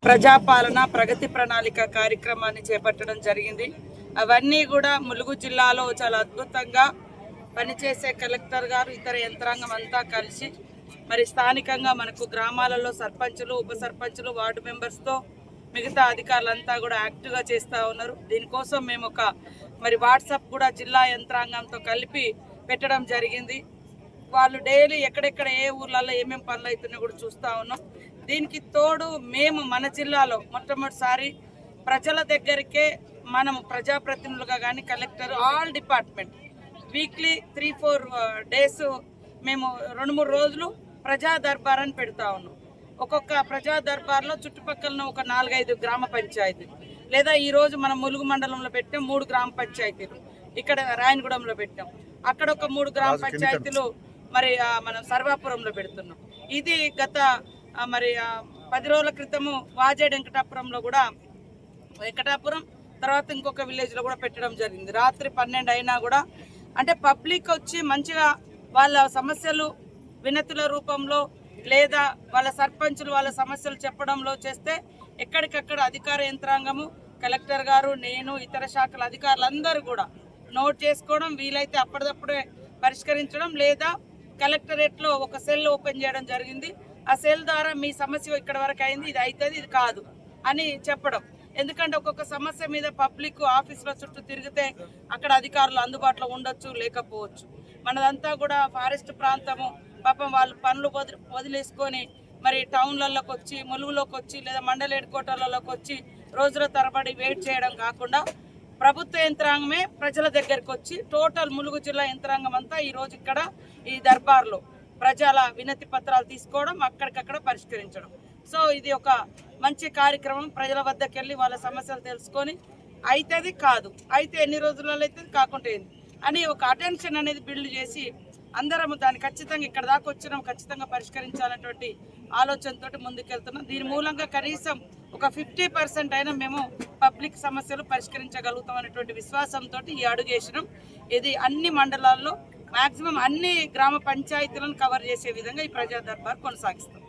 ప్రజాపాలన ప్రగతి ప్రణాళిక కార్యక్రమాన్ని చేపట్టడం జరిగింది. అవన్నీ కూడా ములుగు జిల్లాలో చాలా అద్భుతంగా పనిచేసే కలెక్టర్ గారు ఇతర యంత్రాంగం అంతా కలిసి మరి స్థానికంగా మనకు గ్రామాలలో సర్పంచులు, ఉప సర్పంచులు, వార్డు మెంబర్స్తో మిగతా అధికారులంతా కూడా యాక్టివ్గా చేస్తూ ఉన్నారు. దీనికోసం మేము ఒక వాట్సాప్ కూడా జిల్లా యంత్రాంగంతో కలిపి పెట్టడం జరిగింది. వాళ్ళు డైలీ ఎక్కడెక్కడ ఏ ఊర్లలో ఏమేమి పనులు అవుతున్నాయో కూడా చూస్తూ ఉన్నాం. దీనికి తోడు మేము మన జిల్లాలో మొట్టమొదటిసారి ప్రజల దగ్గరికే మనం ప్రజాప్రతినిధులుగా కానీ collector all department weekly 3-4 days మేము 2-3 రోజులు ప్రజా దర్బార్ అని పెడతా ఉన్నాం. ఒక్కొక్క ప్రజా దర్బార్లో చుట్టుపక్కల ఒక 4-5 గ్రామ పంచాయతీలు, లేదా ఈరోజు మనం ములుగు మండలంలో పెట్టాం 3 గ్రామ పంచాయతీలు, ఇక్కడ రాయనగూడెంలో పెట్టాం, అక్కడ ఒక 3 గ్రామ పంచాయతీలు మనం సర్వాపురంలో పెడుతున్నాం. ఇది గత 10 రోజుల క్రితము వాజేడ్ వెంకటాపురంలో కూడా వెంకటాపురం తర్వాత ఇంకొక విలేజ్లో కూడా పెట్టడం జరిగింది. రాత్రి 12 అయినా కూడా అంటే పబ్లిక్ వచ్చి మంచిగా వాళ్ళ సమస్యలు వినతుల రూపంలో లేదా వాళ్ళ సర్పంచులు వాళ్ళ సమస్యలు చెప్పడంలో చేస్తే ఎక్కడికక్కడ అధికార యంత్రాంగము, కలెక్టర్ గారు, నేను, ఇతర శాఖల అధికారులందరూ కూడా నోట్ చేసుకోవడం, వీలైతే అప్పటిదప్పుడే పరిష్కరించడం, లేదా కలెక్టరేట్లో ఒక సెల్ ఓపెన్ చేయడం జరిగింది. ఆ సెల్ ద్వారా మీ సమస్య ఇక్కడ వరకు అయింది, ఇది అవుతుంది, ఇది కాదు అని చెప్పడం. ఎందుకంటే ఒక్కొక్క సమస్య మీద పబ్లిక్ ఆఫీసుల చుట్టూ తిరిగితే అక్కడ అధికారులు అందుబాటులో ఉండొచ్చు, లేకపోవచ్చు. మనదంతా కూడా ఫారెస్ట్ ప్రాంతము, పాపం వాళ్ళు పనులు వదిలేసుకొని టౌన్లలోకి వచ్చి, ములుగులోకి వచ్చి, లేదా మండల హెడ్ క్వార్టర్లలోకి వచ్చి రోజుల తరబడి వెయిట్ చేయడం కాకుండా ప్రభుత్వ యంత్రాంగమే ప్రజల దగ్గరికి వచ్చి టోటల్ ములుగు జిల్లా యంత్రాంగం అంతా ఈరోజు ఇక్కడ ఈ దర్బార్లో ప్రజల వినతి పత్రాలు తీసుకోవడం, అక్కడికక్కడ పరిష్కరించడం. సో ఇది ఒక మంచి కార్యక్రమం. ప్రజల వద్దకు వెళ్ళి వాళ్ళ సమస్యలు తెలుసుకొని అవుతుంది కాదు, అయితే ఎన్ని రోజులలో అవుతుంది కాకుండా అని ఒక అటెన్షన్ అనేది బిల్డ్ చేసి అందరం దాన్ని ఖచ్చితంగా ఇక్కడ దాకా వచ్చినాం, ఖచ్చితంగా పరిష్కరించాలనేటువంటి ఆలోచనతో ముందుకెళ్తున్నాం. దీని మూలంగా కనీసం ఒక 50% అయినా మేము పబ్లిక్ సమస్యలు పరిష్కరించగలుగుతాం అనేటువంటి విశ్వాసంతో ఈ అడుగు వేసినాం. ఇది అన్ని మండలాల్లో మ్యాక్సిమం అన్ని గ్రామ పంచాయతీలను కవర్ చేసే విధంగా ఈ ప్రజా దర్బార్ కొనసాగిస్తాం.